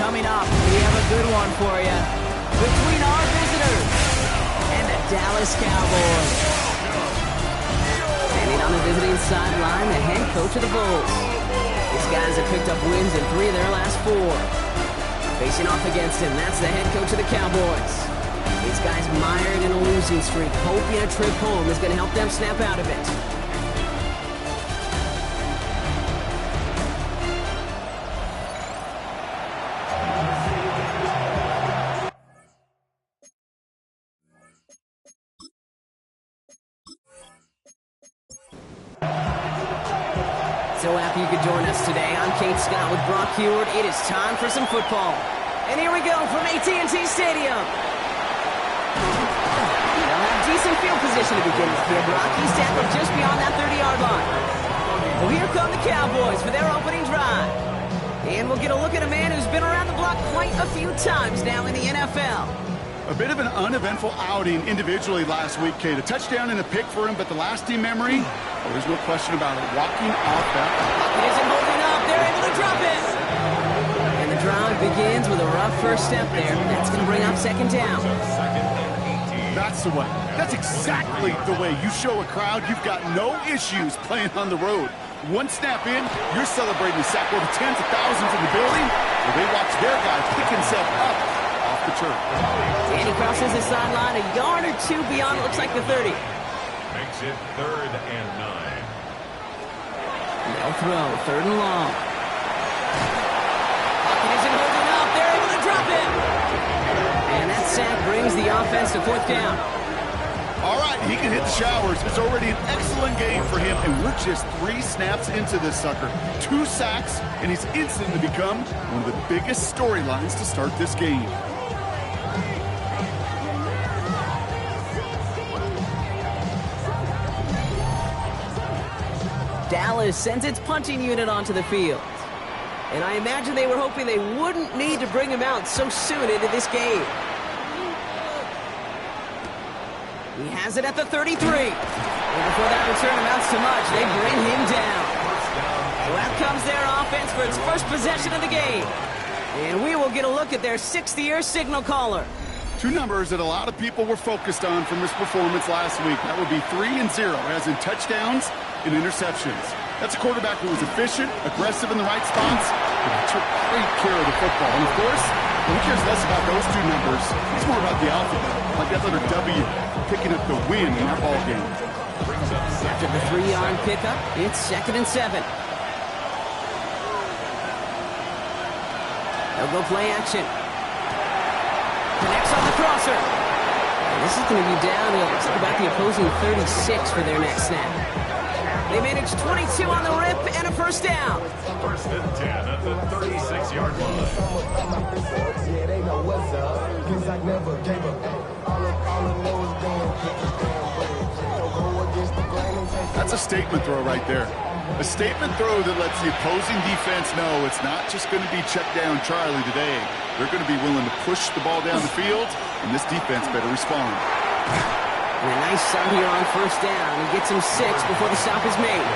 Coming up, we have a good one for you. Between our visitors and the Dallas Cowboys. Standing on the visiting sideline, the head coach of the Bulls. These guys have picked up wins in 3 of their last 4. Facing off against him, that's the head coach of the Cowboys. These guys mired in a losing streak, hoping a trip home is going to help them snap out of it. So happy you could join us today. I'm Kate Scott with Brock Heward. It is time for some football. And here we go from AT&T Stadium. They'll have decent field position to begin with here, Brock. He's tackled just beyond that 30-yard line. Well, here come the Cowboys for their opening drive. And we'll get a look at a man who's been around the block quite a few times now in the NFL. A bit of an uneventful outing individually last week, Kate. A touchdown and a pick for him, but the lasting memory, there's no question about it. Walking off that. It isn't holding up. They're able to drop it. And the drive begins with a rough first step there. That's going to bring up second down. That's the way. That's exactly the way you show a crowd you've got no issues playing on the road. One snap in, you're celebrating the sack with tens of thousands in the building, where they watch their guy pick himself up off the turf. And he crosses the sideline a yard or 2 beyond, it looks like the 30. Makes it 3rd and 9. They'll throw, 3rd and long. Pocket isn't holding up. They're able to drop it. And that sack brings the offense to 4th down. All right, he can hit the showers. It's already an excellent game for him, and we're just 3 snaps into this sucker. 2 sacks, and he's instant to become one of the biggest storylines to start this game. Dallas sends its punting unit onto the field. And I imagine they were hoping they wouldn't need to bring him out so soon into this game. He has it at the 33. And before that return amounts to much, they bring him down. So out comes their offense for its first possession of the game. And we will get a look at their 6th-year signal caller. 2 numbers that a lot of people were focused on from his performance last week. That would be 3 and 0, as in touchdowns and interceptions. That's a quarterback who was efficient, aggressive in the right spots, and he took great care of the football. And of course, he cares less about those 2 numbers. He's more about the alphabet, like that letter W, picking up the win in that ball game. After the 3-yard pickup, it's 2nd and 7. They'll go play action. Connects on the crosser. And this is going to be down to, looks like about the opposing 36 for their next snap. They managed 22 on the rip and a first down. 1st and 10 at the 36-yard line. That's a statement throw right there. A statement throw that lets the opposing defense know it's not just going to be check down Charlie today. They're going to be willing to push the ball down the field, and this defense better respond. And a nice start here on first down. He gets him 6 before the stop is made.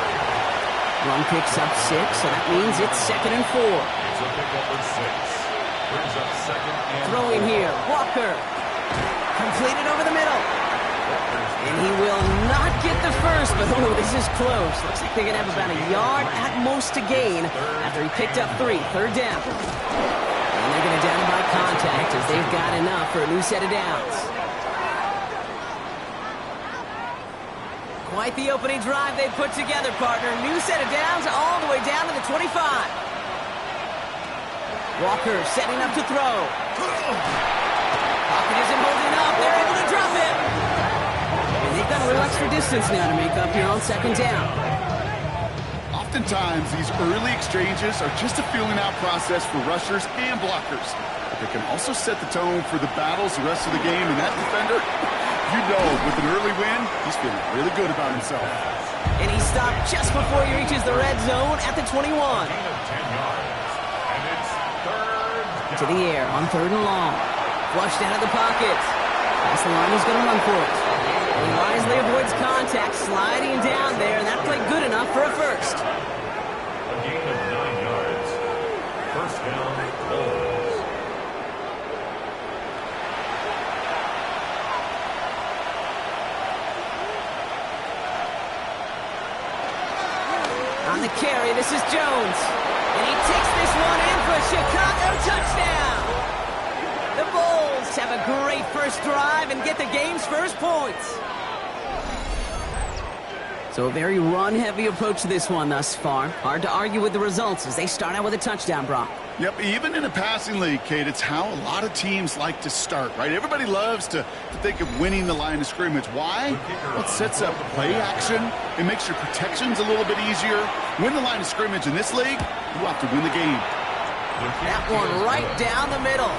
One picks up 6, so that means it's 2nd and 4. It's a pickup of 6. Brings up 2nd and Throwing here, Walker. Completed over the middle. And he will not get the first, but oh, this is close. Looks like they're going to have about a yard at most to gain after he picked up 3. 3rd down. And they're going to down him by contact as they've got enough for a new set of downs. Quite the opening drive they put together, partner. New set of downs all the way down to the 25. Walker setting up to throw. Pocket isn't holding up. They're able to drop it. And they've got a little extra distance now to make up here on 2nd down. Oftentimes, these early exchanges are just a feeling out process for rushers and blockers. But they can also set the tone for the battles the rest of the game, and that defender, you know, with an early win, he's feeling really good about himself. And he stopped just before he reaches the red zone at the 21. 10 yards. And it's 3rd down. To the air on 3rd and long. Flushed out of the pocket. That's the line he's going to run for it. He wisely avoids contact, sliding down there, and that played good enough for a first. A gain of 9 yards. First down, Bulls. the carry. This is Jones. And he takes this one in for a Chicago touchdown. The Bulls have a great first drive and get the game's first points. So a very run-heavy approach to this one thus far. Hard to argue with the results as they start out with a touchdown, Brock. Yep, even in a passing league, Kate, it's how a lot of teams like to start, right? Everybody loves to think of winning the line of scrimmage. Why? Well, it sets up play action. It makes your protections a little bit easier. Win the line of scrimmage in this league, you have to win the game. That one right down the middle.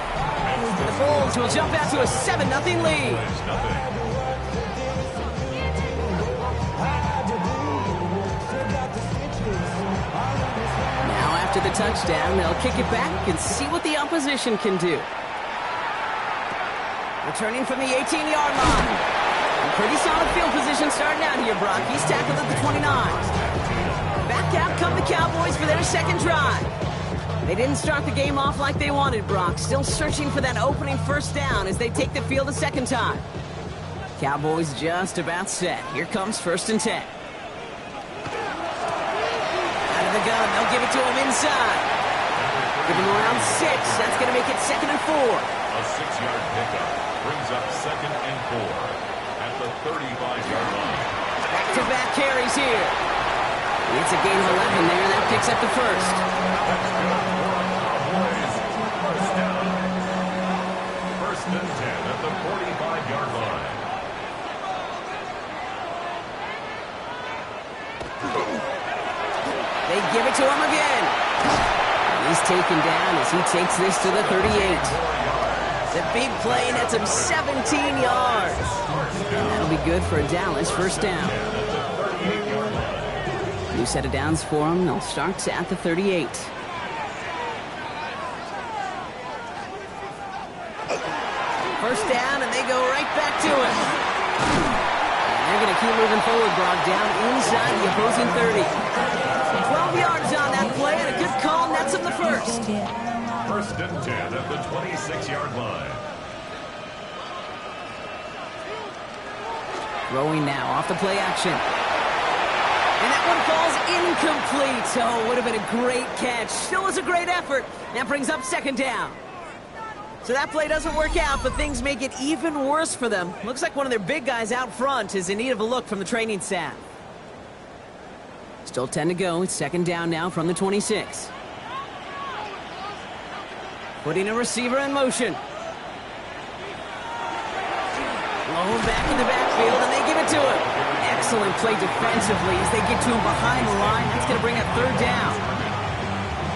The Bulls will jump out to a 7-0 lead. After the touchdown, they'll kick it back and see what the opposition can do. Returning from the 18-yard line. A pretty solid field position starting out here, Brock. He's tackled at the 29. Back out come the Cowboys for their second drive. They didn't start the game off like they wanted, Brock. Still searching for that opening first down as they take the field a second time. Cowboys just about set. Here comes 1st and 10. The gun. They'll give it to him inside. Give him around 6. That's going to make it 2nd and 4. A 6-yard pickup brings up 2nd and 4 at the 35-yard line. Back-to-back carries here. It's a gain of 11 there. That picks up the first. First down. 1st and 10 at the 45-yard line. They give it to him again. He's taken down as he takes this to the 38. The big play nets him 17 yards. And that'll be good for a Dallas first down. New set of downs for him. They'll start at the 38. First down, and they go right back to it. They're going to keep moving forward, Brock, down inside the opposing 30. 12 yards on that play, and a good call nets him the first. 1st and 10 at the 26-yard line. Throwing now off the play action. And that one falls incomplete. Oh, would have been a great catch. Still was a great effort. That brings up 2nd down. So that play doesn't work out, but things make it even worse for them. Looks like one of their big guys out front is in need of a look from the training staff. Still 10 to go. It's 2nd down now from the 26. Putting a receiver in motion. Low back in the backfield, and they give it to him. Excellent play defensively as they get to him behind the line. That's going to bring up 3rd down.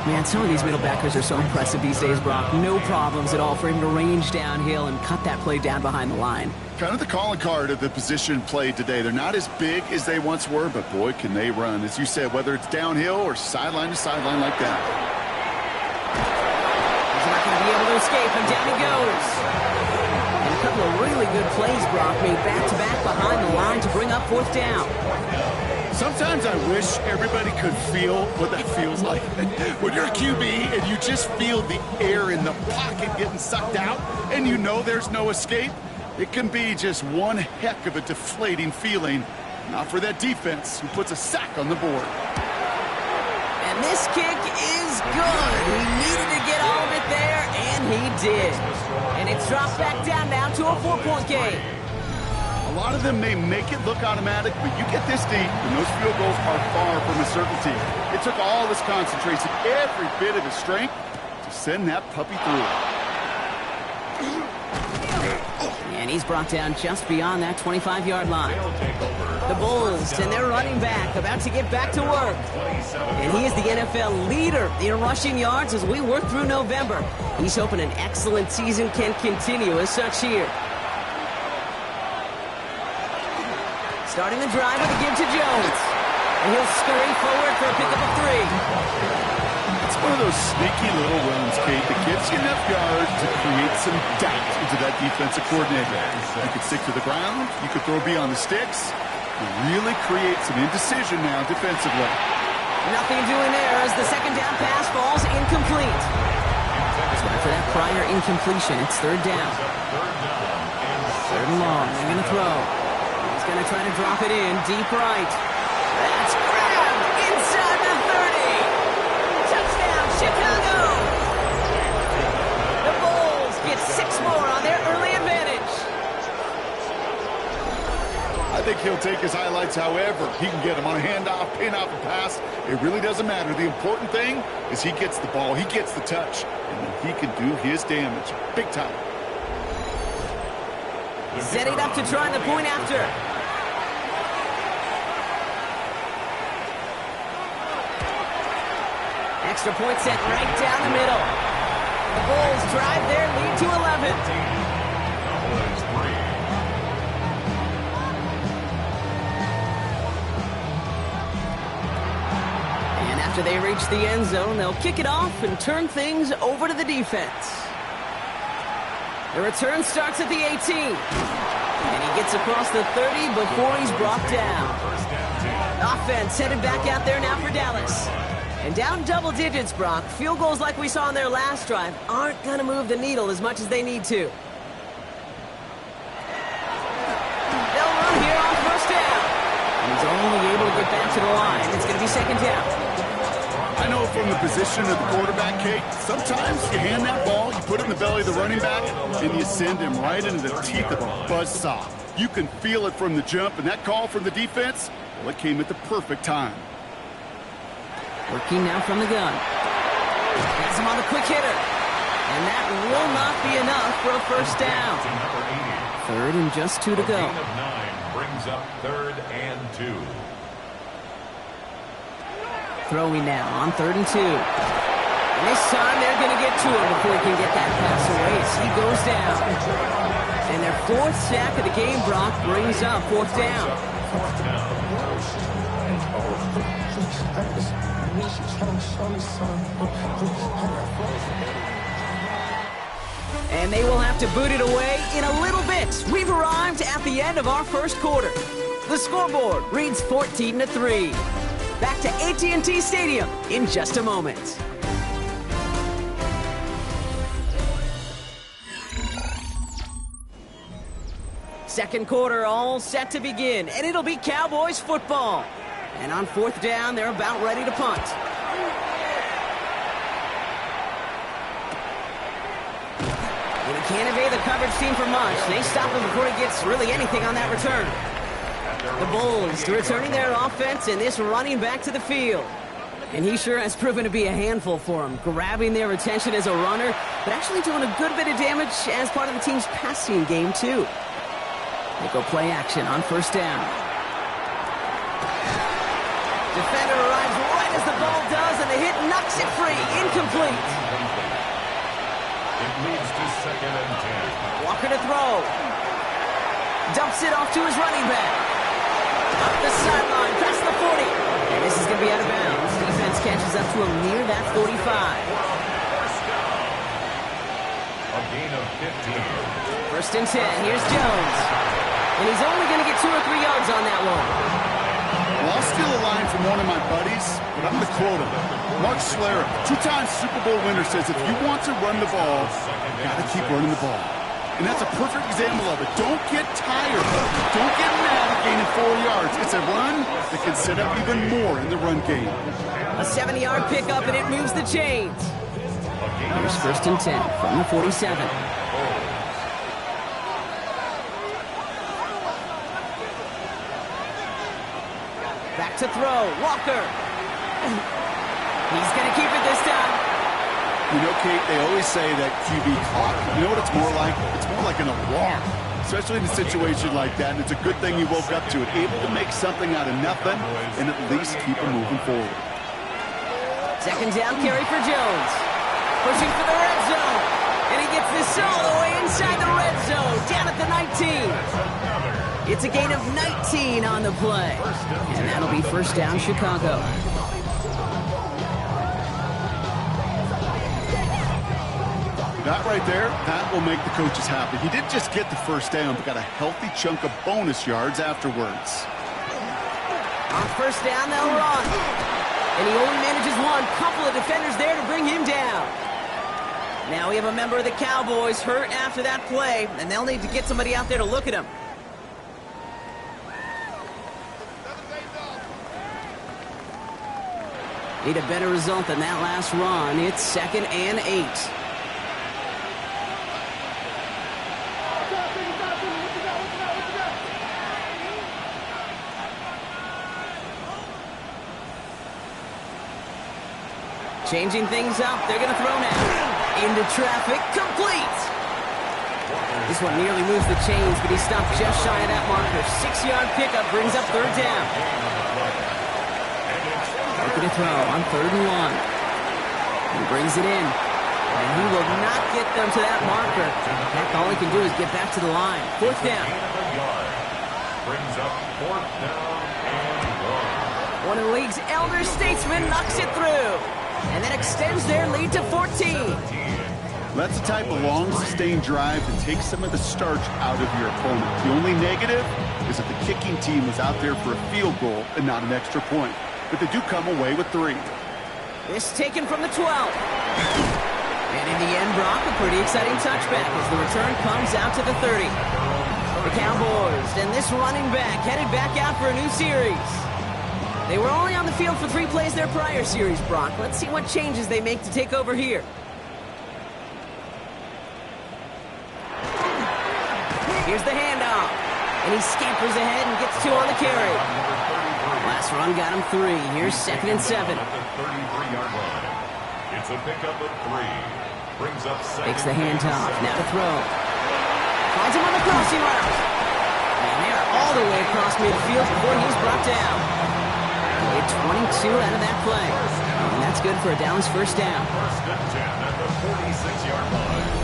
Man, some of these middle backers are so impressive these days, Brock. No problems at all for him to range downhill and cut that play down behind the line. Kind of the calling card of the position played today. They're not as big as they once were, but boy, can they run. As you said, whether it's downhill or sideline to sideline like that. He's not going to be able to escape, and down he goes. And a couple of really good plays, Brock, made back-to-back behind the line to bring up 4th down. Sometimes I wish everybody could feel what that feels like. When you're a QB and you just feel the air in the pocket getting sucked out and you know there's no escape, it can be just one heck of a deflating feeling. Not for that defense who puts a sack on the board. And this kick is good. He needed to get all of it there, and he did. And it's dropped back down now to a 4-point game. A lot of them may make it look automatic, but you get this deep, and those field goals are far from a certainty. It took all his concentration, every bit of his strength, to send that puppy through. And he's brought down just beyond that 25-yard line. The Bulls and their running back about to get back to work. And he is the NFL leader in rushing yards as we work through November. He's hoping an excellent season can continue as such here. Starting the drive with a give to Jones. And he'll scurry forward for a pickup of 3. It's one of those sneaky little runs, Kate, that gets you enough yards to create some doubt into that defensive coordinator. You could stick to the ground. You could throw beyond the sticks. You really create some indecision now defensively. Nothing doing there as the 2nd down pass falls incomplete. So after that prior incompletion, it's 3rd down. 3rd and long. They're going to throw. He's going to try to drop it in deep right. That's grabbed inside the he'll take his highlights however he can get them on a handoff, pin off a pass. It really doesn't matter. The important thing is he gets the ball, he gets the touch, and then he can do his damage. Big time. Setting up to try the point after. Extra point set right down the middle. The Bulls drive their lead to 11. Cowboys 3. And after they reach the end zone, they'll kick it off and turn things over to the defense. The return starts at the 18. And he gets across the 30 before he's brought down. Offense headed back out there now for Dallas. And down double digits, Brock. Field goals like we saw in their last drive aren't going to move the needle as much as they need to. They'll run here on first down. And he's only able to get back to the line. It's going to be second down. I know from the position of the quarterback, Kate, sometimes you hand that ball, you put it in the belly of the running back, and you send him right into the teeth of a buzzsaw. You can feel it from the jump, and that call from the defense, well, it came at the perfect time. Working now from the gun. Has him on the quick hitter. And that will not be enough for a first down. Third and just 2 to go. A gain of 9 brings up 3rd and 2. Throwing now on 3rd and 2. And this time they're going to get to him before he can get that pass away as he goes down. And their 4th sack of the game, Brock, brings up 4th down. And they will have to boot it away in a little bit. We've arrived at the end of our first quarter. The scoreboard reads 14-3. Back to AT&T Stadium in just a moment. Second quarter all set to begin, and it'll be Cowboys football. And on 4th down, they're about ready to punt. And he can't evade the coverage team for much. They stop him before he gets really anything on that return. The Bulls returning their offense and this running back to the field. And he sure has proven to be a handful for them, grabbing their attention as a runner, but actually doing a good bit of damage as part of the team's passing game, too. They go play action on first down. Defender arrives right as the ball does, and the hit knocks it free. Incomplete. It leads to 2nd and 10. Walker to throw. Dumps it off to his running back. Up the sideline, past the 40. And this is going to be out of bounds. Defense catches up to him near that 45. A gain of 15. First and 10. Here's Jones. And he's only going to get 2 or 3 yards on that one. Well, I'll steal a line from one of my buddies, but I'm going to quote him. Mark Schlereth, 2-time Super Bowl winner, says if you want to run the ball, you got to keep running the ball. And that's a perfect example of it. Don't get tired. Don't get mad at gaining 4 yards. It's a run that can set up even more in the run game. A 70-yard pickup, and it moves the chains. Here's first and 10 from the 47. Back to throw. Walker. He's going to keep it this time. You know, Kate, they always say that QB clock. You know what it's more like? It's more like an alarm, especially in a situation like that. And it's a good thing you woke up to it, able to make something out of nothing and at least keep it moving forward. Second down carry for Jones. Pushing for the red zone. And he gets this all the way inside the red zone. Down at the 19. It's a gain of 19 on the play. And that'll be first down, Chicago. That right there, that will make the coaches happy. He didn't just get the first down, but got a healthy chunk of bonus yards afterwards. On first down, they'll run. And he only manages one. Couple of defenders there to bring him down. Now we have a member of the Cowboys hurt after that play, and they'll need to get somebody out there to look at him. Need a better result than that last run. It's 2nd and 8. Changing things up. They're going to throw now. Into traffic. Complete. This one nearly moves the chains, but he stopped just shy of that marker. 6-yard pickup brings up third down. Looking to throw on 3rd and 1. He brings it in. And he will not get them to that marker. In fact, all he can do is get back to the line. 4th down. Brings up 4th down and 1. One of the league's elder statesmen knocks it through. And that extends their lead to 14. That's the type of long, sustained drive that takes some of the starch out of your opponent. The only negative is that the kicking team was out there for a field goal and not an extra point. But they do come away with 3. This taken from the 12. And in the end, Brock, a pretty exciting touchback as the return comes out to the 30. The Cowboys and this running back headed back out for a new series. They were only on the field for 3 plays their prior series, Brock. Let's see what changes they make to take over here. Here's the handoff. And he scampers ahead and gets 2 on the carry. Last run got him 3. Here's 2nd and 7. At the 33-yard line. It's a pickup of 3. Brings up 2nd. Takes the handoff. Now to throw. Finds him on the crossing route. And they're all the way across midfield before he's brought down. They get 22 out of that play. And that's good for a Dallas first down. 1st and 10 at the 46-yard line.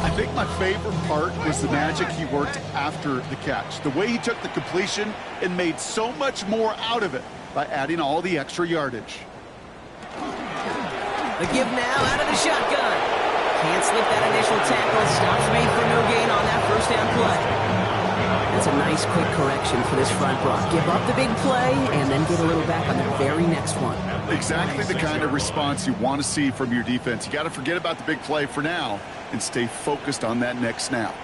I think my favorite part was the magic he worked after the catch. The way he took the completion and made so much more out of it by adding all the extra yardage. The give now out of the shotgun. Can't slip that initial tackle. Stops made for no gain on that first down play. That's a nice quick correction for this front block. Give up the big play and then get a little back on the very next one. Exactly the kind of response you want to see from your defense. You got to forget about the big play for now and stay focused on that next snap.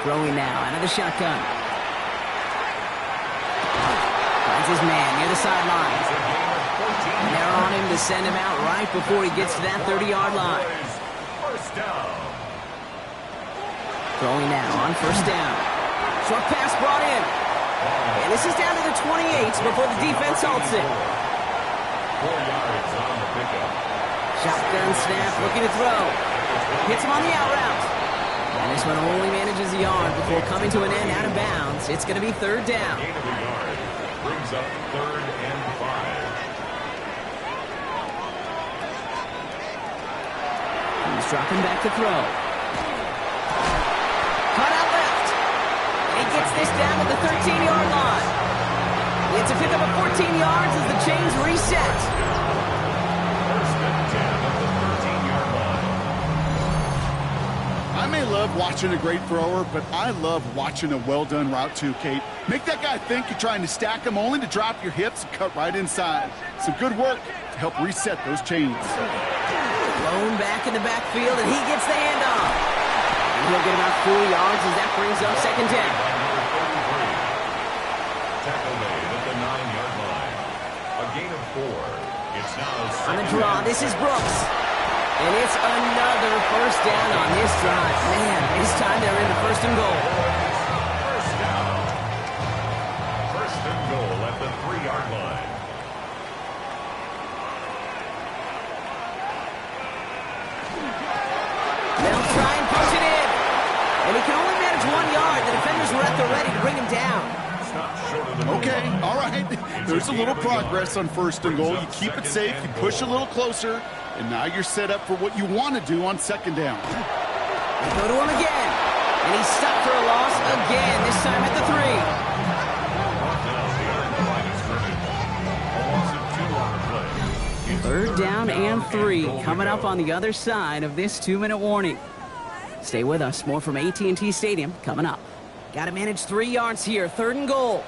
Throwing now out of the shotgun. Finds his man near the sidelines. And they're on him to send him out right before he gets to that 30-yard line. First down. Throwing now on 1st down. Short pass brought in. And this is down to the 28 before the defense halts it. 4 yards on the pickup. Shotgun snap, looking to throw. Hits him on the out route. And this one only manages a yard before coming to an end out of bounds. It's going to be 3rd down. Gain of a yard. Brings up 3rd and 5. He's dropping back to throw. Cut out left. And he gets this down to the 13-yard line. It's a pickup of 14 yards as the chains reset. 1st and 10 at the 13-yard line. I may love watching a great thrower, but I love watching a well-done route too, Kate. Make that guy think you're trying to stack him only to drop your hips and cut right inside. Some good work to help reset those chains. Blown back in the backfield, and he gets the handoff. And he'll get about 4 yards as that brings up 2nd down. Tackle made at the 9-yard line. A gain of 4. It's now On the draw, this is Brooks. And it's another first down on this drive. Man, this time they're in the 1st and goal. First down. 1st and goal at the 3-yard line. They'll try and punch it in. And he can only manage 1 yard. The defenders were at the ready to bring him down. Okay, all right. There's a little progress on 1st and goal. You keep it safe, you push a little closer, and now you're set up for what you want to do on 2nd down. They go to him again. And he's stopped for a loss again, this time at the 3. 3rd down and 3 coming up on the other side of this 2-minute warning. Stay with us. More from AT&T Stadium coming up. Got to manage 3 yards here. 3rd and goal.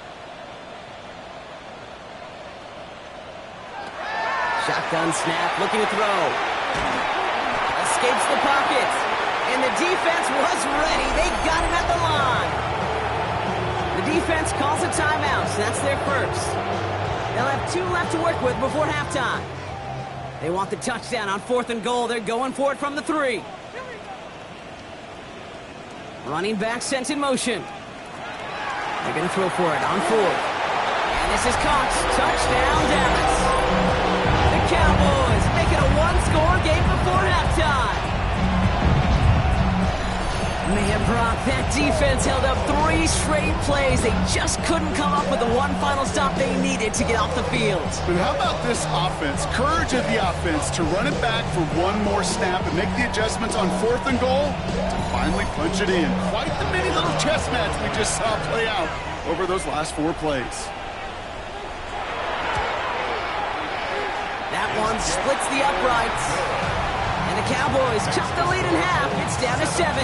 Shotgun snap, looking to throw. Escapes the pocket. And the defense was ready. They got him at the line. The defense calls a timeout, so that's their first. They'll have 2 left to work with before halftime. They want the touchdown on 4th and goal. They're going for it from the 3. Running back sent in motion. They're going to throw for it on 4. And this is caught. Touchdown, Dallas. The Cowboys make it a one-score game before halftime. Man, Brock, that defense held up 3 straight plays. They just couldn't come up with the one final stop they needed to get off the field. But how about this offense? Courage of the offense to run it back for one more snap and make the adjustments on 4th and goal to finally punch it in. Quite the mini little chess match we just saw play out over those last 4 plays. That one splits the uprights. And the Cowboys cut the lead in half. It's down to 7.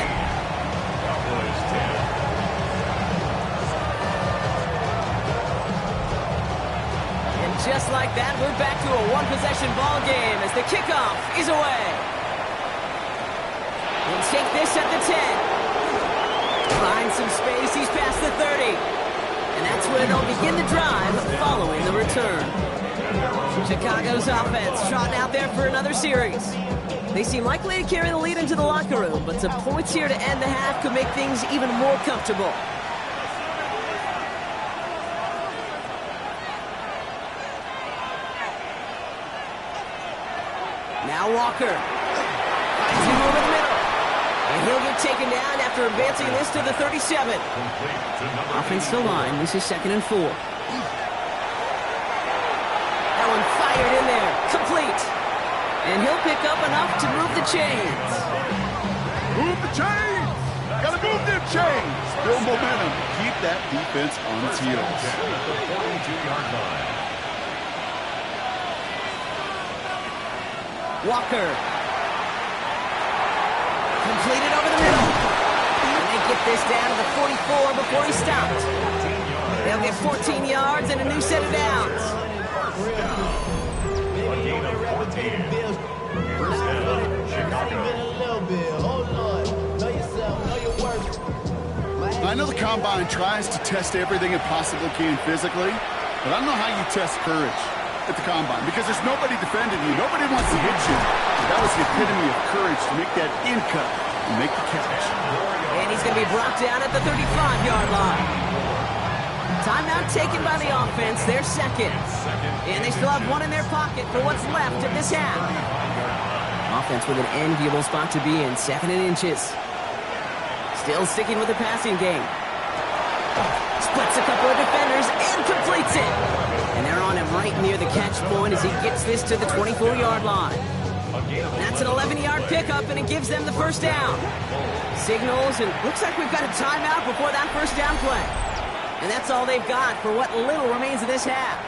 And just like that, we're back to a one-possession ball game as the kickoff is away. We'll take this at the 10. Find some space, he's past the 30. And that's where they'll begin the drive following the return. Chicago's offense trotting out there for another series. They seem likely to carry the lead into the locker room, but some points here to end the half could make things even more comfortable. Now Walker finds him over the middle. And he'll get taken down after advancing this to the 37. Offensive line, this is 2nd and 4. That one fired in there, complete. And he'll pick up enough to move the chains. Move the chains! Gotta move them chains! Build momentum. Keep that defense on its heels. Walker. Completed over the middle. And they get this down to the 44 before he stopped. They'll get 14 yards and a new set of downs. I know the Combine tries to test everything it possibly can physically, but I don't know how you test courage at the Combine because there's nobody defending you. Nobody wants to hit you. That was the epitome of courage to make that in cut and make the catch. And he's going to be brought down at the 35-yard line. Timeout taken by the offense, their 2nd. And they still have 1 in their pocket for what's left of this half. Offense with an enviable spot to be in, 2nd and inches. Still sticking with the passing game. Splits a couple of defenders and completes it. And they're on him right near the catch point as he gets this to the 24-yard line. That's an 11-yard pickup, and it gives them the first down. Signals, and looks like we've got a timeout before that first down play. And that's all they've got for what little remains of this half.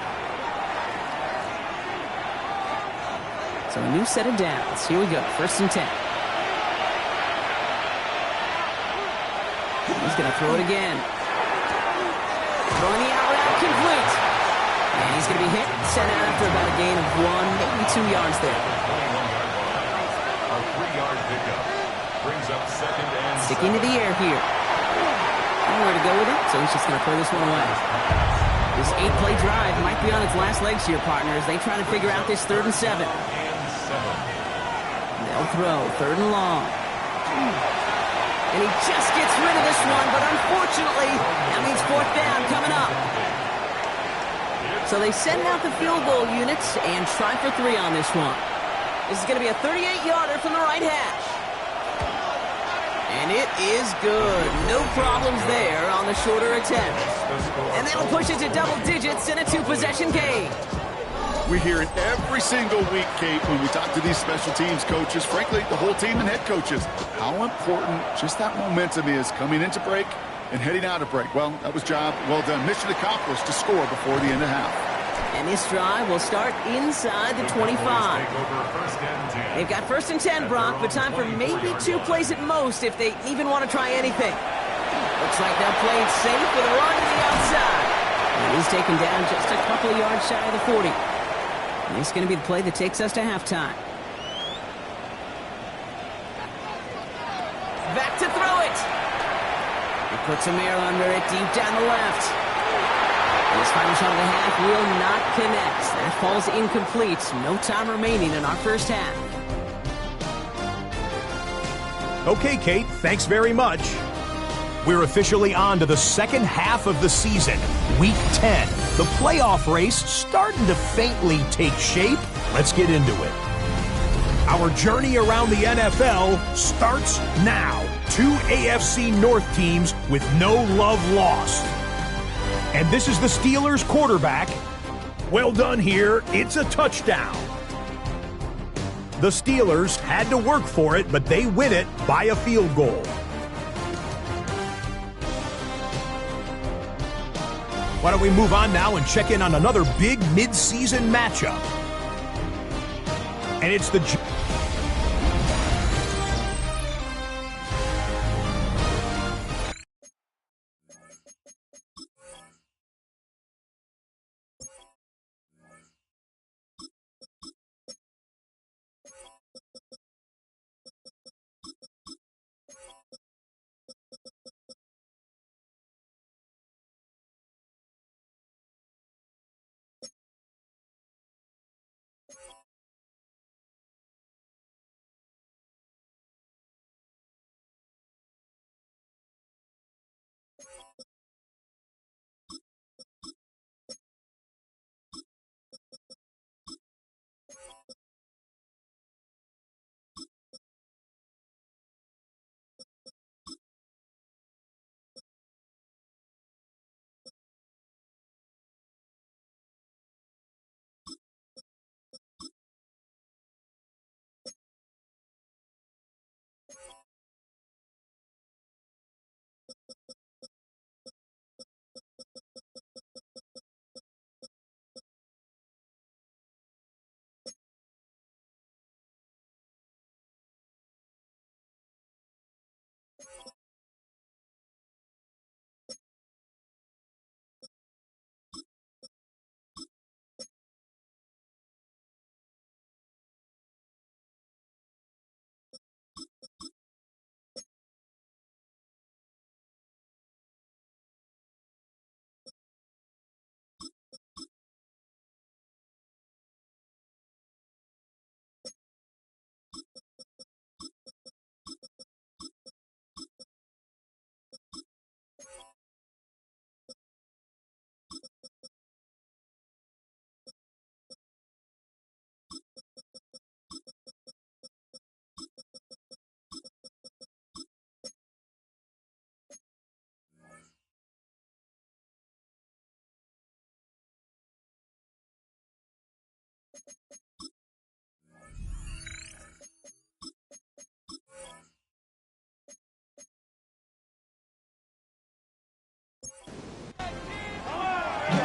So a new set of downs. Here we go, 1st and 10. He's going to throw it again. Throwing the out route complete. And he's going to be hit, sent out after about a gain of 1, maybe 2 yards there. A 3-yard pickup brings up 2nd and Sticking to the air here. Nowhere to go with it, so he's just going to throw this one away. This 8-play drive might be on its last legs here, partners. They try to figure out this 3rd and 7. They'll throw 3rd and long. And he just gets rid of this one, but unfortunately, that means 4th down coming up. So they send out the field goal units and try for 3 on this one. This is going to be a 38-yarder from the right hash. And it is good. No problems there on the shorter attempt. And that'll push it to double digits in a 2-possession game. We hear it every single week, Kate, when we talk to these special teams coaches, frankly, the whole team and head coaches, how important just that momentum is coming into break and heading out of break. Well, that was job well done. Mission accomplished to score before the end of half. And this drive will start inside the 25. They've got 1st and 10, Brock, but time for maybe 2 plays at most if they even want to try anything. Looks like they'll play it safe with a run to the outside. And he's taken down just a couple of yards shy of the 40. And this is going to be the play that takes us to halftime. Back to throw it. He puts a mirror under it deep down the left. And his final shot of the half will not connect. That falls incomplete. No time remaining in our first half. Okay, Kate, thanks very much. We're officially on to the second half of the season, Week 10. The playoff race starting to faintly take shape. Let's get into it. Our journey around the NFL starts now. 2 AFC North teams with no love lost. And this is the Steelers quarterback. Well done here. It's a touchdown. The Steelers had to work for it, but they win it by a field goal. Why don't we move on now and check in on another big mid-season matchup. And it's the...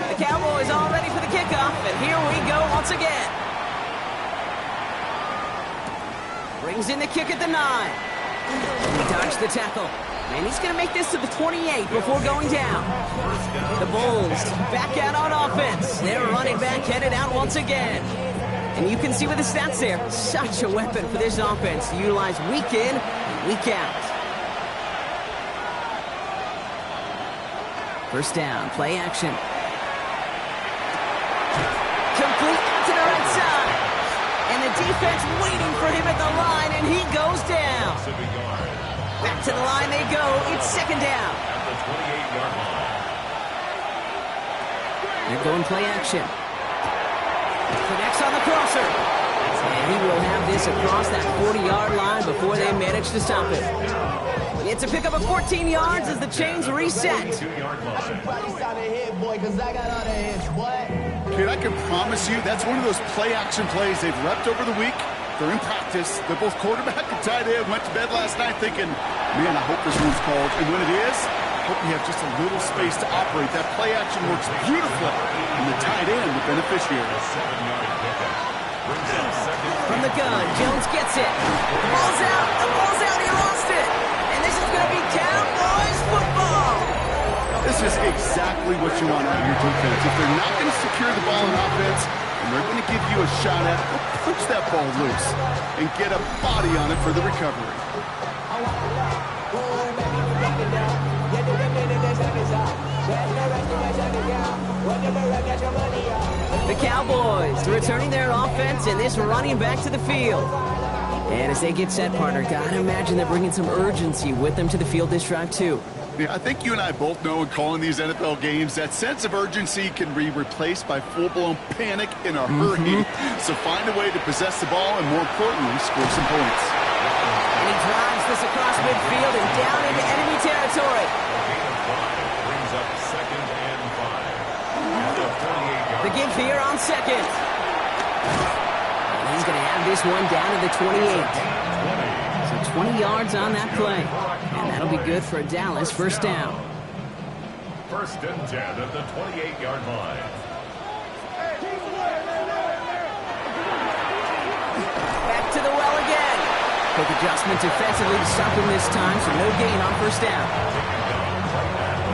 The Cowboys all ready for the kickoff, and here we go once again. Brings in the kick at the 9. He dodged the tackle. And he's going to make this to the 28 before going down. The Bulls back out on offense. Their running back headed out once again. And you can see with the stats there, such a weapon for this offense to utilize week in and week out. First down, play action. Complete to the right side. And the defense waiting for him at the line, and he goes down. Back to the line they go. It's second down. At the 28-yard line. They're going play action. Connects on the crosser. And he will have this across that 40-yard line before they manage to stop it. It's a pickup of 14 yards as the chains reset. Kid, I can promise you that's one of those play-action plays they've repped over the week. They're in practice. They're both quarterback and tight end. Went to bed last night thinking, man, I hope this one's called. And when it is, hope you have just a little space to operate. That play action works beautifully. And the tight end, the beneficiary. From the gun, Jones gets it. The ball's out. The ball's out. He lost it. And this is going to be Cowboys football. This is exactly what you want out of your defense. If they're not going to secure the ball in offense, and they're going to give you a shot at it, punch that ball loose and get a body on it for the recovery. The Cowboys returning their offense and this running back to the field. And as they get set, partner, gotta imagine they're bringing some urgency with them to the field this drive too. Yeah, I think you and I both know in calling these NFL games that sense of urgency can be replaced by full-blown panic in a hurry. So find a way to possess the ball and, more importantly, score some points. And he drives this across midfield and down into enemy territory. Brings up 2nd and 5. At the 48-yard The give here on second. And he's going to have this one down to the 28. So 20 yards on that play. And that'll be good for a Dallas first down. 1st and 10 at the 28-yard line. Back to the well again. Quick adjustment defensively to stop him this time, so no gain on first down.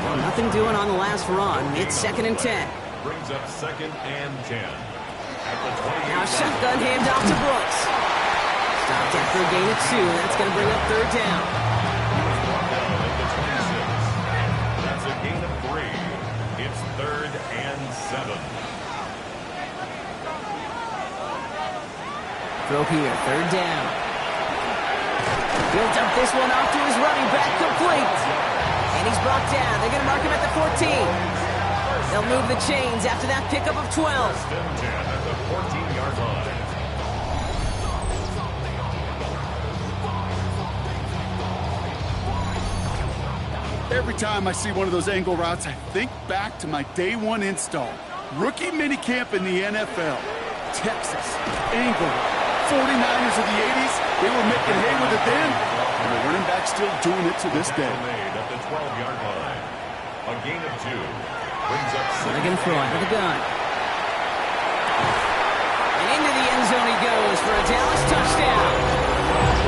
Well, nothing doing on the last run. It's 2nd and 10. Brings up 2nd and 10. At the 28. Now shotgun handoff to Brooks. Stopped after a gain of 2. That's going to bring up 3rd down. At the 26. That's a gain of 3. It's 3rd and 7. Throw here, 3rd down. He'll dump this one off to his running back, complete. And he's brought down. They're going to mark him at the 14. They'll move the chains after that pickup of 12. 1st and 10 at the 14-yard line. Every time I see one of those angle routes, I think back to my day one install. Rookie minicamp in the NFL. Texas, angle route. 49ers of the 80s, they were making hay with it then, and the running back still doing it to this day. Made at the 12-yard line. A gain of 2. Brings up 6. They're going to throw out of the gun. And into the end zone he goes for a Dallas touchdown.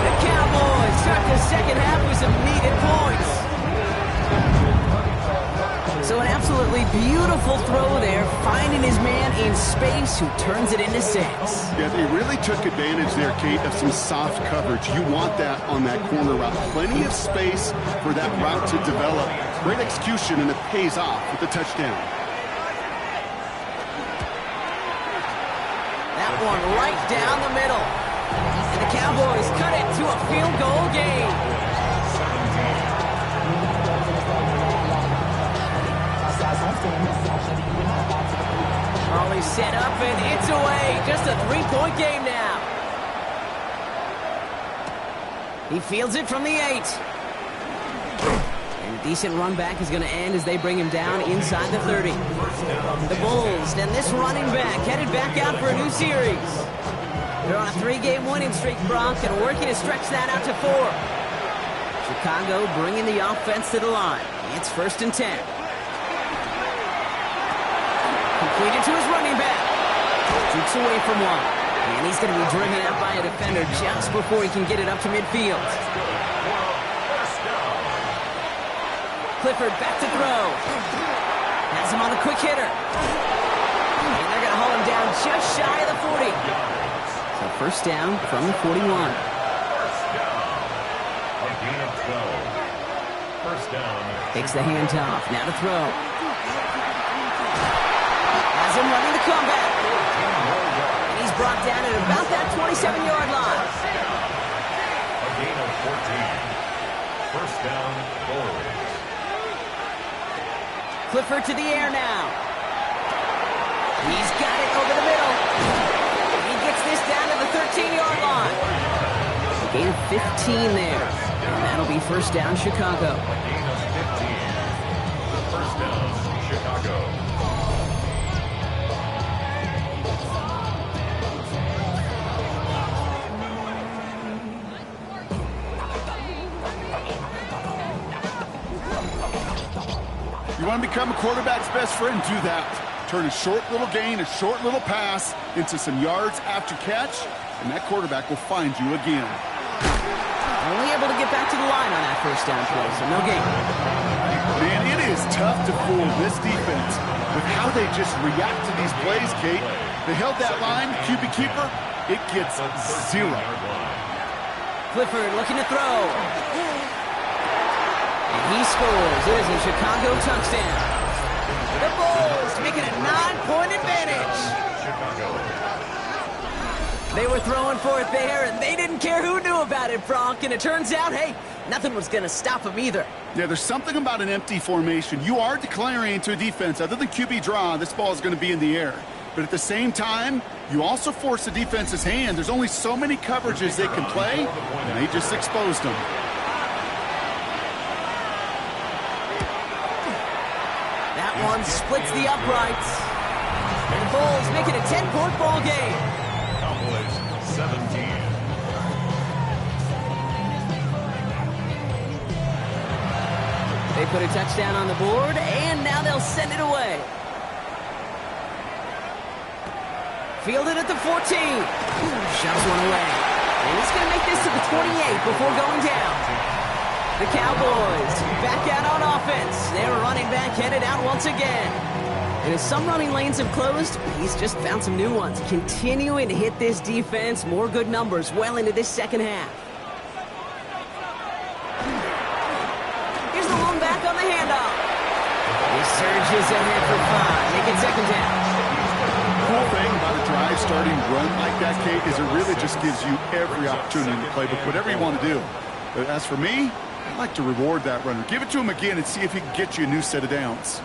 The Cowboys start the second half with some needed points. So an absolutely beautiful throw there, finding his man in space who turns it into 6. Yeah, they really took advantage there, Kate, of some soft coverage. You want that on that corner route. Plenty of space for that route to develop. Great execution, and it pays off with the touchdown. That one right down the middle. And the Cowboys cut it to a field goal game. Always set up, and it's away. Just a 3-point game now. He fields it from the 8. And a decent run back is going to end as they bring him down inside the 30. The Bulls and this running back headed back out for a new series. They're on a 3-game winning streak, Brock, and working to stretch that out to 4. Chicago bringing the offense to the line. It's 1st and 10. Completed to his running back. Shoots away from one. And he's going to be driven out by a defender just before he can get it up to midfield. Clifford back to throw. Has him on the quick hitter. And they're going to haul him down just shy of the 40. So 1st down from the 41. A gain of 12. 1st down. Takes the handoff. Now to throw. Has him running the comeback. And he's brought down at about that 27-yard line. A gain of 14. 1st down, Bulls. Clifford to the air now. He's got it over the middle. He gets this down to the 13-yard line. A gain of 15 there. And that'll be 1st down, Chicago. A gain of 15. 1st down, Chicago. You want to become a quarterback's best friend? Do that. Turn a short little gain, a short little pass into some yards after catch, and that quarterback will find you again. Only able to get back to the line on that 1st down play, so no gain. Man, it is tough to fool this defense with how they just react to these plays, Kate. They held that line, QB keeper, it gets 0. Clifford looking to throw. And he scores. It is a Chicago touchdown. The Bulls making a 9-point advantage. They were throwing for it there, and they didn't care who knew about it, Bronk. And it turns out, hey, Nothing was going to stop him either. Yeah, there's something about an empty formation. You are declaring to a defense, other than QB draw, this ball is going to be in the air. But at the same time, you also force the defense's hand. There's only so many coverages they can play, and they just exposed them. That one splits the uprights. And the Bulls make it a 10-point ball game. Cowboys 17. They put a touchdown on the board, and now they'll send it away. Fielded at the 14. Shoves one away. And he's going to make this to the 28 before going down. The Cowboys back out on offense. Their running back headed out once again. And as some running lanes have closed, he's just found some new ones. Continuing to hit this defense, more good numbers well into this second half. Here's the long back on the handoff. He surges ahead for 5. Make it second down. The cool thing about a drive starting run like that, Kate, is it really just gives you every opportunity in the playbook, whatever you want to do. But as for me, I like to reward that runner. Give it to him again and see if he can get you a new set of downs.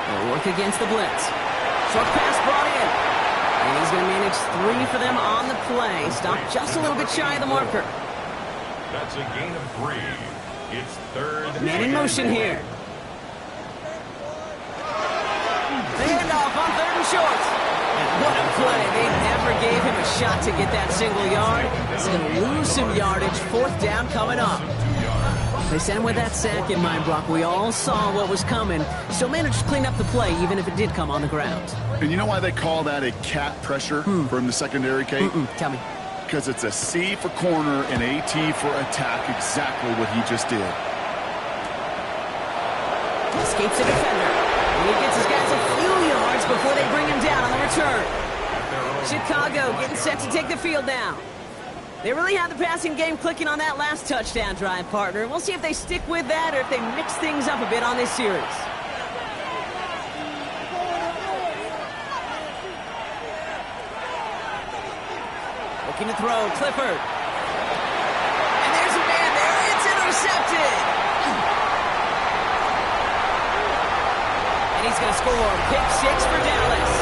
They'll work against the blitz. Short pass brought in. And he's going to manage 3 for them on the play. Stopped just a little bit shy of the marker. That's a gain of 3. It's third. Man in motion here. The handoff on 3rd and short. And what a play. They never gave him a shot to get that single yard. He's going to lose some yardage. 4th down coming up. They sent him with that sack in mind, Brock. We all saw what was coming. Still managed to clean up the play, even if it did come on the ground. And you know why they call that a cat pressure from the secondary, Kate? Tell me. Because it's a C for corner and a T for attack, exactly what he just did. Escapes the defender. And he gets his guys a few yards before they bring him down on the return. Chicago getting set to take the field now. They really had the passing game clicking on that last touchdown drive, partner. We'll see if they stick with that or if they mix things up a bit on this series. Looking to throw, Clifford. And there's a man there. It's intercepted. And he's going to score. Pick 6 for Dallas.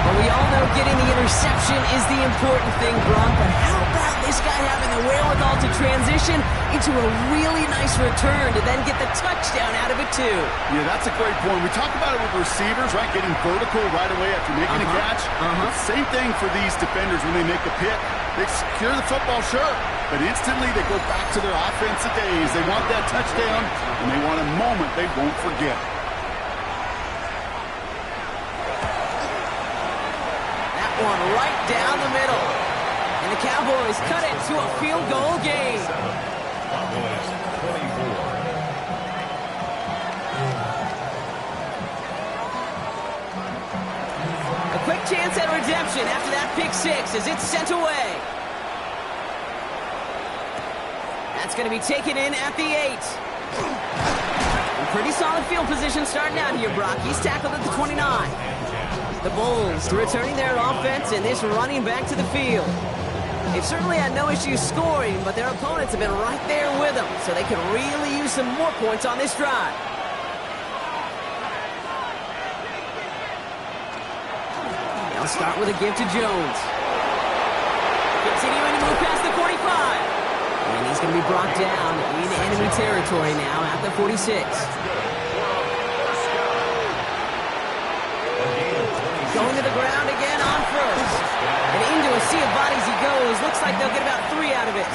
But we all know getting the interception is the important thing, Brock. But how about this guy having the wherewithal to transition into a really nice return to then get the touchdown out of it, too? Yeah, that's a great point. We talk about it with receivers, right? Getting vertical right away after making a catch. Same thing for these defenders when they make a pick. They secure the football, sure, but instantly they go back to their offensive days. They want that touchdown, and they want a moment they won't forget. One right down the middle. And the Cowboys cut it to a field goal game. Cowboys 24. A quick chance at redemption after that pick 6 as it's sent away. That's going to be taken in at the 8. A pretty solid field position starting out here, Brock. He's tackled at the 29. The Bulls returning their offense and this running back to the field. They've certainly had no issues scoring, but their opponents have been right there with them, so they could really use some more points on this drive. They'll start with a give to Jones. Continuing to move past the 45. And he's going to be brought down in enemy territory now at the 46. Going to the ground again on first. And into a sea of bodies he goes. Looks like they'll get about 3 out of it.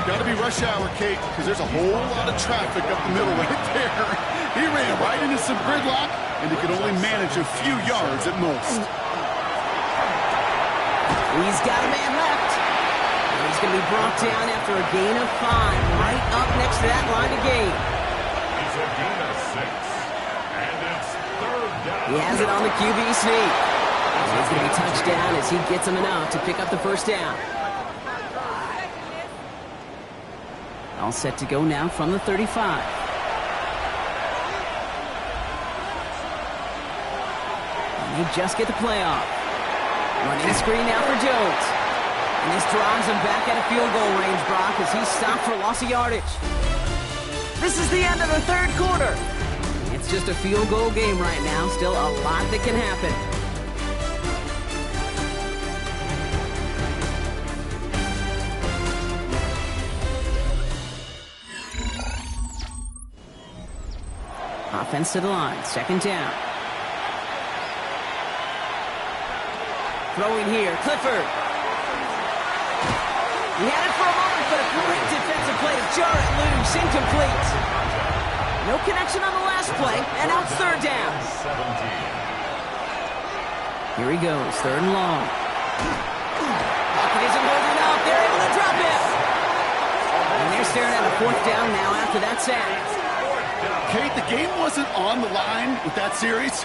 Got to be rush hour, Kate, because there's a whole lot of traffic up the middle right there. He ran right into some gridlock, and he could only manage a few yards at most. He's got a man left. And he's going to be brought down after a gain of 5. Right up next to that line of gain. It's a gain of 6. And it's third down. He has it on the QB sneak. And he's going to be touched down as he gets him enough to pick up the first down. All set to go now from the 35. And they just get the play off. Running a screen now for Jones. And this drives him back at a field goal range, Brock, as he's stopped for loss of yardage. This is the end of the third quarter. It's just a field goal game right now. Still a lot that can happen. Offense to the line. Second down. Throwing here. Clifford. He had it for a moment, but a great defensive play to jar it loose. Incomplete. No connection on the last play, and now it's third down. 17. Here he goes, third and long. Pocket isn't holding up. They're able to drop it. And they're staring at a fourth down now after that sack. Kate, the game wasn't on the line with that series,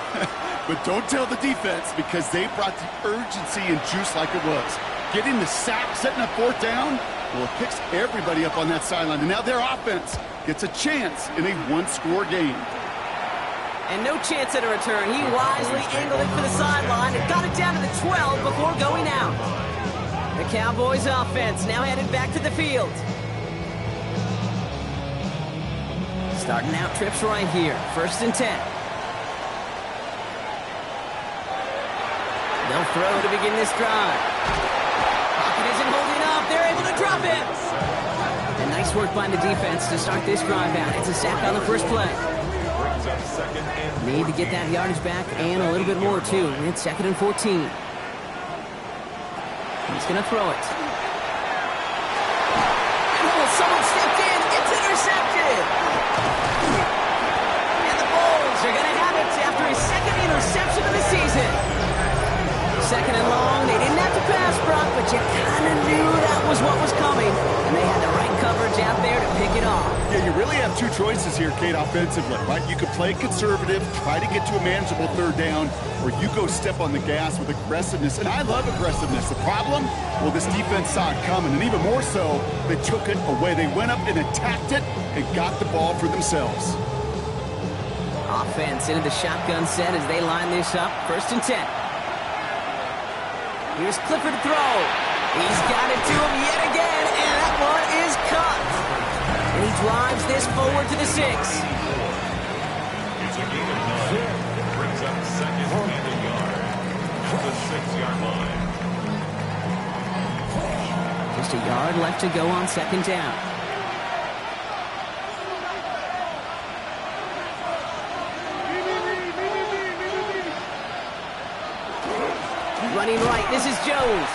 but don't tell the defense because they brought the urgency and juice like it was. Getting the sack, setting up fourth down, well, it picks everybody up on that sideline. And now their offense gets a chance in a one-score game. And no chance at a return. He wisely angled it for the sideline and got it down to the 12 before going out. The Cowboys offense now headed back to the field. Starting out trips right here. First and 10. They'll throw to begin this drive. Pocket isn't holding up. They're able to drop it. And nice work by the defense to start this drive out. It's a sack on the first play. Need to get that yardage back and a little bit more, too. It's second and 14. He's going to throw it. Oh, someone stepped in. It's intercepted. And the Bulls are going to have it after his second interception of the season. Second and long. They didn't have to pass, Brock, but you kind of knew that was what was coming. And they had the right coverage out there to pick it off. Yeah, you really have two choices here, Kate, offensively, right? You could play conservative, try to get to a manageable third down, or you go step on the gas with aggressiveness. And I love aggressiveness. The problem? Well, this defense saw it coming, and even more so, they took it away. They went up and attacked it and got the ball for themselves. Offense into the shotgun set as they line this up. First and 10. Here's Clifford to throw. He's got it to him yet again, and that one is caught. And he drives this forward to the 6. It's a gain of 9. It brings up second and a yard at the 6-yard line. Just a yard left to go on second down. Running right, this is Jones.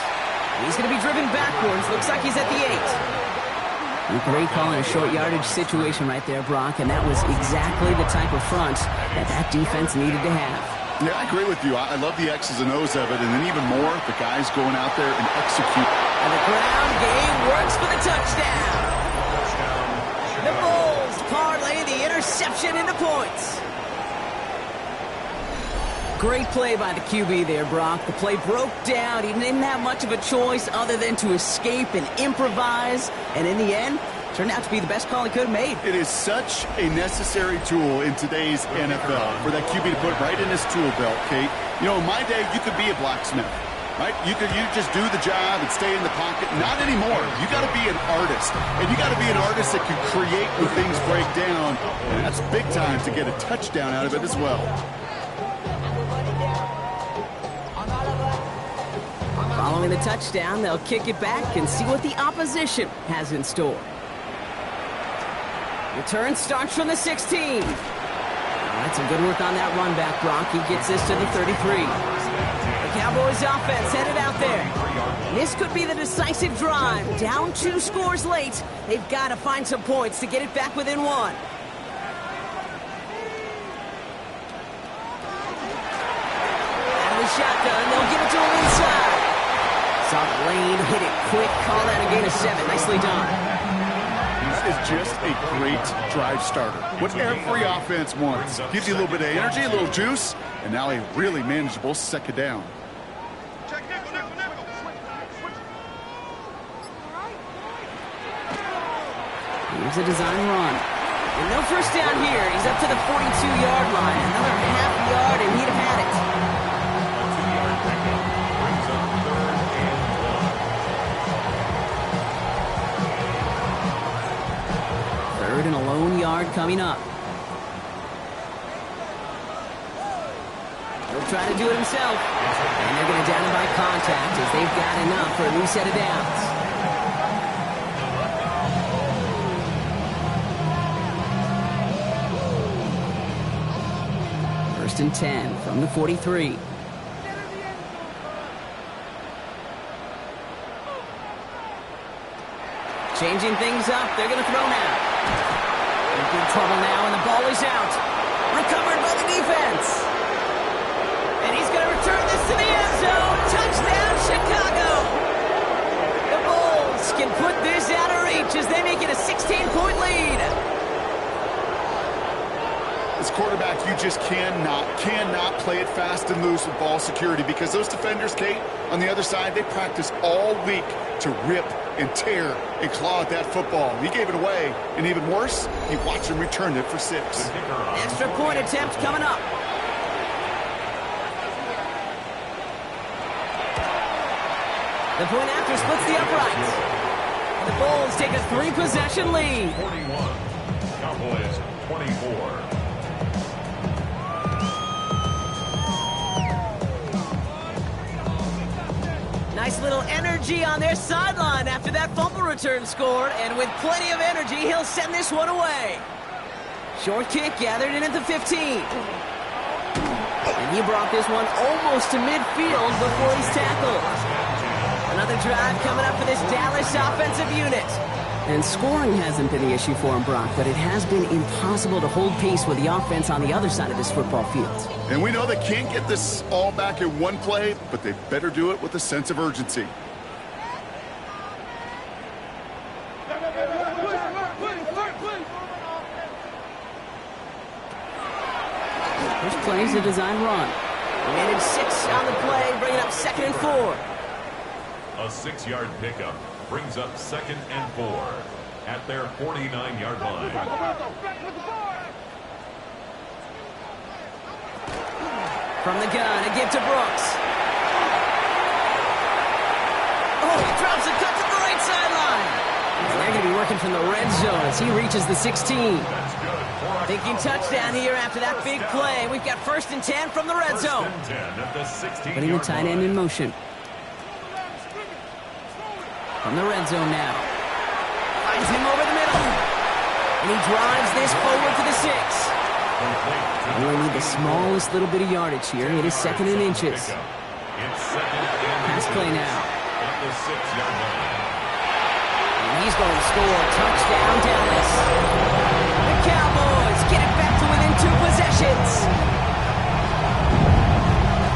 He's going to be driven backwards. Looks like he's at the 8. Great call in a short yardage situation right there, Brock, and that was exactly the type of front that defense needed to have. Yeah, I agree with you. I love the X's and O's of it, and then even more, the guys going out there and execute. And the ground game works for the touchdown. The Bulls parlay the interception into points. Great play by the QB there, Brock. The play broke down. He didn't have much of a choice other than to escape and improvise. And in the end, turned out to be the best call he could have made. It is such a necessary tool in today's NFL for that QB to put right in his tool belt, Kate. You know, in my day, you could be a blacksmith, right? You just do the job and stay in the pocket. Not anymore. You got to be an artist. And you got to be an artist that can create when things break down. And that's big time to get a touchdown out of it as well. Following the touchdown, they'll kick it back and see what the opposition has in store. Return starts from the 16. That's some good work on that run back, Brock. He gets this to the 33. The Cowboys offense headed out there. This could be the decisive drive. Down 2 scores late. They've got to find some points to get it back within 1. Out of the shotgun, they'll give it to him inside. Saw the lane, hit it quick, call that a gain of 7. Nicely done. That is just a great drive starter. What every offense wants. Gives you a little bit of energy, a little juice, and now a really manageable second down. Here's a design run. And no first down here. He's up to the 42-yard line. Another half yard, and he'd have had it. 3rd and a lone yard coming up. He'll try to do it himself. And they're going to down him by contact as they've got enough for a new set of downs. First and 10 from the 43. Changing things up. They're going to throw now. In big trouble now, and the ball is out. Recovered by the defense. And he's going to return this to the end zone. Touchdown, Chicago. The Bulls can put this out of reach as they make it a 16-point lead. As quarterback, you just cannot play it fast and loose with ball security because those defenders, Kate, on the other side, they practice all week to rip and tear and claw at that football. He gave it away, and even worse, he watched him return it for 6. Extra point attempt coming up. The point after splits the uprights. The Bulls take a 3-possession lead. 41, Cowboys 24. Nice little energy on their sideline after that fumble return scored, and with plenty of energy, he'll send this one away. Short kick gathered in at the 15. And he brought this one almost to midfield before he's tackled. Another drive coming up for this Dallas offensive unit. And scoring hasn't been the issue for him, Brock, but it has been impossible to hold pace with the offense on the other side of this football field. And we know they can't get this all back in one play, but they better do it with a sense of urgency. First play is a design run. Managed 6 on the play, bringing up 2nd and 4. A 6-yard pickup brings up 2nd and 4 at their 49-yard line. From the gun, a give to Brooks. Oh, he drops a cut to the right sideline. And they're going to be working from the red zone as he reaches the 16. Thinking touchdown here after that big play. We've got 1st and 10 from the red zone. Putting the tight end in motion. From the red zone now. Finds him over the middle. And he drives this forward to the 6. They only need the smallest little bit of yardage here. It is 2nd and inches. Pass play now. And he's going to score. Touchdown, Dallas. The Cowboys get it back to within 2 possessions.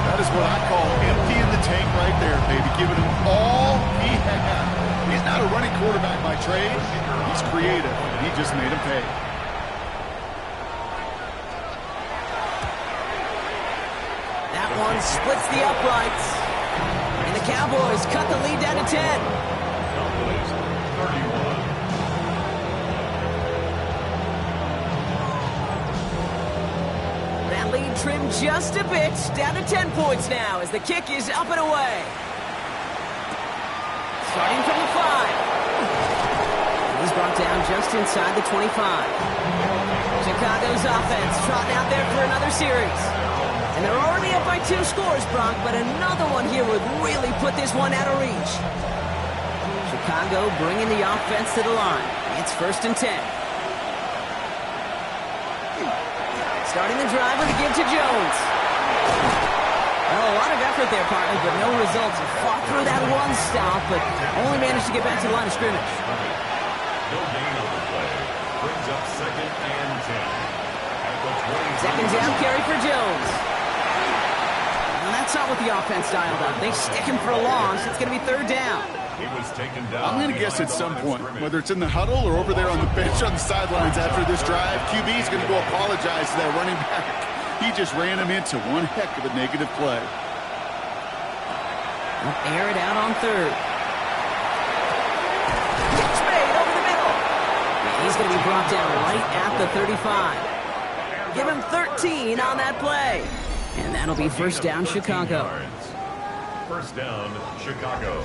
That is what I call emptying the tank right there, baby. Giving him all he had. He's not a running quarterback by trade. He's creative. He just made him pay. That one splits the uprights. And the Cowboys cut the lead down to 10. Cowboys 31. That lead trimmed just a bit, down to 10 points now as the kick is up and away. Starting from the 5. He's brought down just inside the 25. Chicago's offense trotting out there for another series. And they're already up by 2 scores, Brock, but another one here would really put this one out of reach. Chicago bringing the offense to the line. It's 1st and 10. Starting the drive with a give to Jones. Well, a lot of effort there, partner, but no results. Fought through that one stop, but only managed to get back to the line of scrimmage. No gain on the play. Brings up 2nd and 10. At the 2nd down carry for Jones. Well, that's not what the offense dialed up. They stick him for a loss. It's going to be 3rd down. He was taken down. I'm going to guess at some point, whether it's in the huddle or over there on the bench on the sidelines after this drive, QB is going to go apologize to that running back. He just ran him into one heck of a negative play. They'll air it out on 3rd. Catch made over the middle. He's going to be brought down right at the 35. Give him 13 on that play. And that'll be 1st down, Chicago. 1st down, Chicago.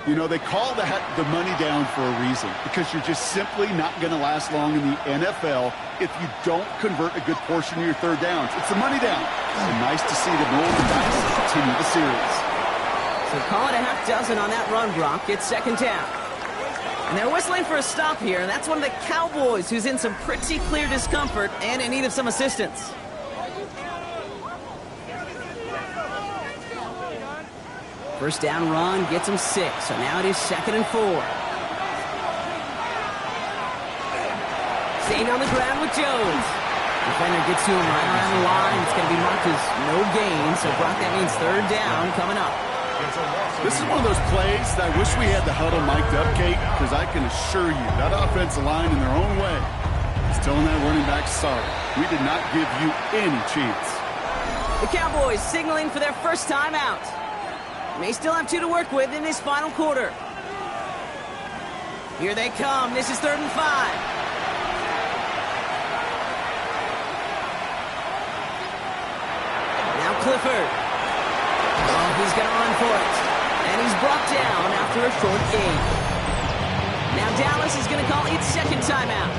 You know, they call that the money down for a reason, because you're just simply not going to last long in the NFL if you don't convert a good portion of your third downs. It's the money down. So nice to see them roll the dice and continue the series. So call it a half dozen on that run, Brock. It's second down. And they're whistling for a stop here, and that's one of the Cowboys who's in some pretty clear discomfort and in need of some assistance. First down run gets him 6, so now it is 2nd and 4. Staying on the ground with Jones. Defender gets to him right around the line. It's going to be marked as no gain, so Brock, that means third down coming up. This is one of those plays that I wish we had the huddle mic'd up, Kate, because I can assure you that offensive line in their own way is telling that running back, sorry, we did not give you any chance. The Cowboys signaling for their first time out. May still have 2 to work with in this final quarter. Here they come. This is 3rd and 5. Now Clifford. Oh, he's going to run for it. And he's brought down after a short gain. Now Dallas is going to call its second timeout.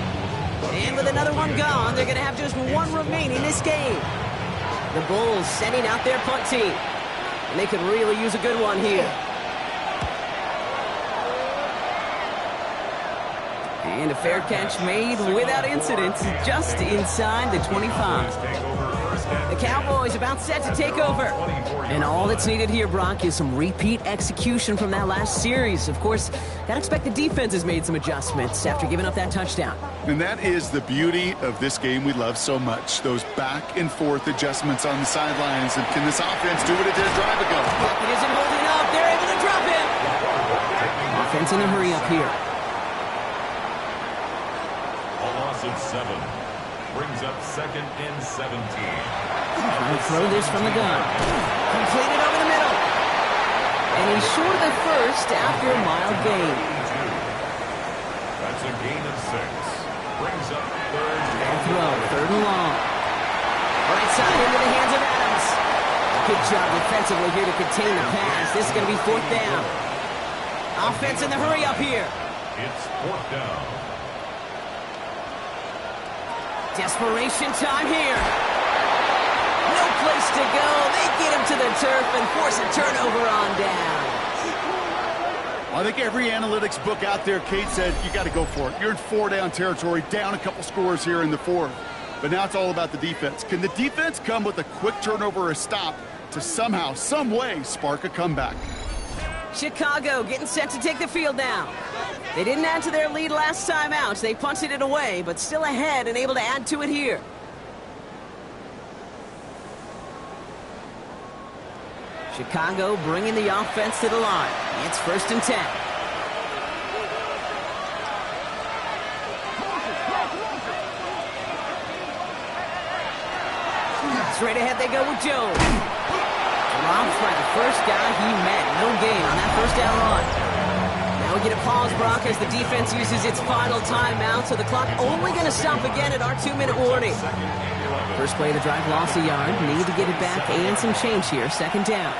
And with another one gone, they're going to have just 1 remaining this game. The Bulls sending out their punt team. And they could really use a good one here. And a fair catch made without incident, just inside the 25. The Cowboys about set to take over. And all that's needed here, Brock, is some repeat execution from that last series. Of course, gotta expect the defense has made some adjustments after giving up that touchdown. And that is the beauty of this game we love so much, those back and forth adjustments on the sidelines. And can this offense do what it did a drive ago? It isn't holding up. They're able to drop him. Offense in a hurry up here. A loss of 7 brings up 2nd and 17. Trying to throw this from the gun. Completed over the middle. And he's short of the first after a mild gain. That's a gain of 6. Brings up 3rd and Throw, 3rd and long. Right side into the hands of Adams. Good job defensively here to contain the pass. This is going to be 4th down. Offense in the hurry up here. It's 4th down. Desperation time here. No place to go. They get him to the turf and force a turnover on down. I think every analytics book out there, Kate, said you got to go for it. You're in 4-down territory, down a couple scores here in the 4th. But now it's all about the defense. Can the defense come with a quick turnover or a stop to somehow, some way, spark a comeback? Chicago getting set to take the field now. They didn't add to their lead last time out. They punted it away, but still ahead and able to add to it here. Chicago bringing the offense to the line. It's 1st and 10. Straight ahead they go with Jones. Dropped by the first guy he met. No gain on that 1st down run. Now we get a pause, Brock, as the defense uses its final timeout, so the clock only going to stop again at our 2-minute warning. First play of the drive, lost a yard. Need to get it back and some change here. 2nd down.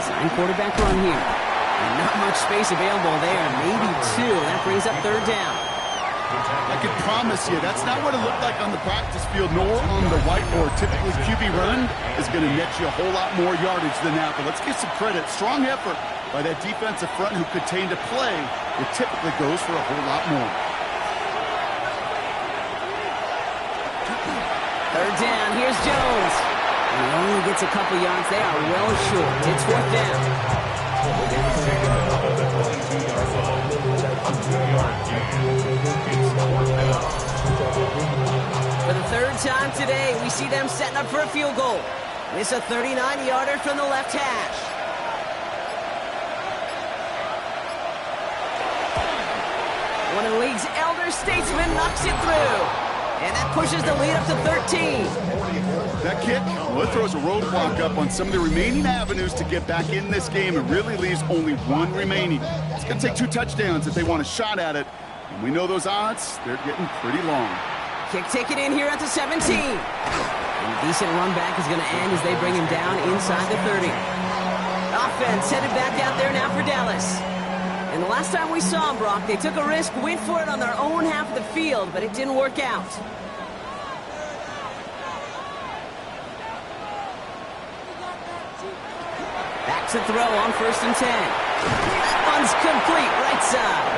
Design quarterback run here. And not much space available there. Maybe 2. That brings up 3rd down. I can promise you that's not what it looked like on the practice field nor on the whiteboard. Typically, QB run is going to net you a whole lot more yardage than that. But let's give some credit. Strong effort by that defensive front who contained a play that typically goes for a whole lot more. 3rd down. Here's Jones. And he only gets a couple yards. They are well short. It's 4th down. For the 3rd time today, we see them setting up for a field goal. It's a 39-yarder from the left hash. One of the league's elder statesmen knocks it through. And that pushes the lead up to 13. That kick, well, it throws a roadblock up on some of the remaining avenues to get back in this game and really leaves only 1 remaining. It's going to take 2 touchdowns if they want a shot at it. And we know those odds, they're getting pretty long. Kick taken in here at the 17. And a decent run back is going to end as they bring him down inside the 30. offense headed back out there now for Dallas. And the last time we saw them, Brock, they took a risk, went for it on their own half of the field, but it didn't work out. Back to throw on 1st and 10. That one's complete, right side.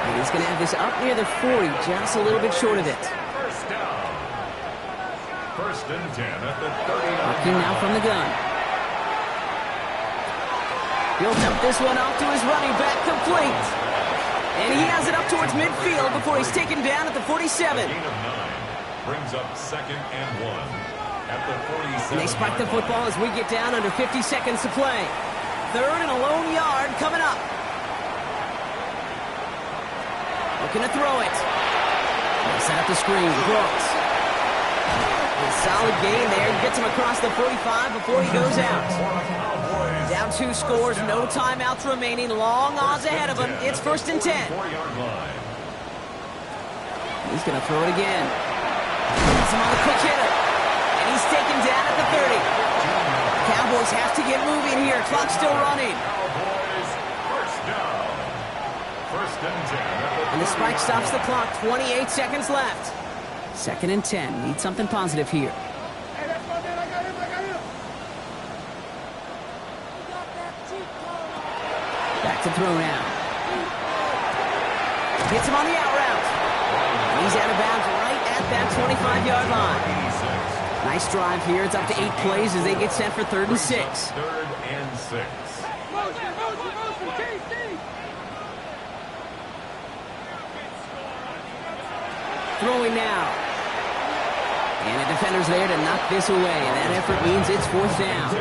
And he's going to have this up near the 40, just a little bit short of it. First down. 1st and 10 at the 30. Working now from the gun. He'll dump this one off to his running back, complete. And he has it up towards midfield before he's taken down at the 47. Gain of 9 brings up 2nd and 1 at the 47. And they spike the football as we get down under 50 seconds to play. 3rd and a lone yard coming up. Looking to throw it. They set up the screen. Brooks. A solid gain there. Gets him across the 45 before he goes out. Down 2 scores, no timeouts remaining. Long odds ahead of him. It's 1st and 10. 4-yard line. He's going to throw it again. Gets him on the quick hitter. And he's taken down at the 30. Cowboys have to get moving here. Clock's still running. Cowboys, 1st down. 1st and 10. And the spike stops the clock. 28 seconds left. 2nd and 10. Need something positive here. Back to throw now. Gets him on the out route. And he's out of bounds right at that 25-yard line. Nice drive here. It's up to 8 plays as they get set for 3rd and 6. 3rd and 6. Throwing now. And the defender's there to knock this away. And that effort means it's 4th down.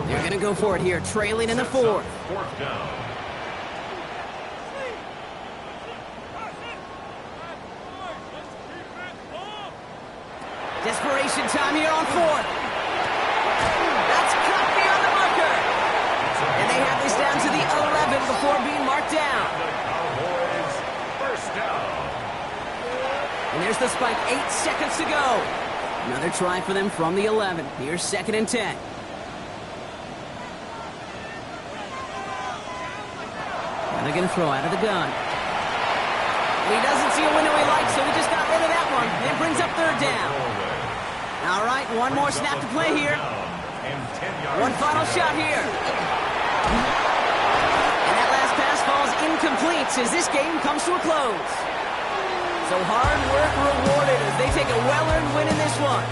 They're going to go for it here, trailing in the 4th. 4th down. Desperation time here on 4th. That's cut beyond the marker. And they have this down to the 11 before being marked down. Cowboys, 1st down. And there's the spike. 8 seconds to go. Another try for them from the 11. Here's 2nd and 10. Now they're going to throw out of the gun. He doesn't see a window he likes, so he just got rid of that one. It brings up 3rd down. All right, one more snap to play here. One final shot here. And that last pass falls incomplete as this game comes to a close. So hard work rewarded as they take a well-earned win in this one.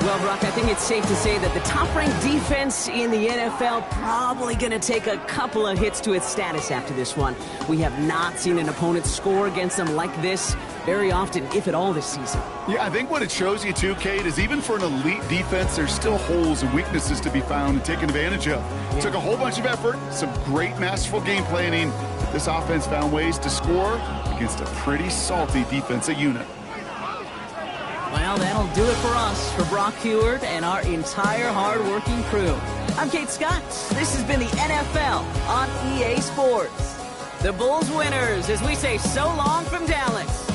Well, Brock, I think it's safe to say that the top-ranked defense in the NFL probably going to take a couple of hits to its status after this one. We have not seen an opponent score against them like this very often, if at all, this season. Yeah, I think what it shows you too, Kate, is even for an elite defense, there's still holes and weaknesses to be found and taken advantage of. It took a whole bunch of effort, some great masterful game planning. This offense found ways to score against a pretty salty defensive unit. Well, that'll do it for us, for Brock Heward and our entire hard-working crew. I'm Kate Scott. This has been the NFL on EA Sports. The Bulls winners as we say so long from Dallas.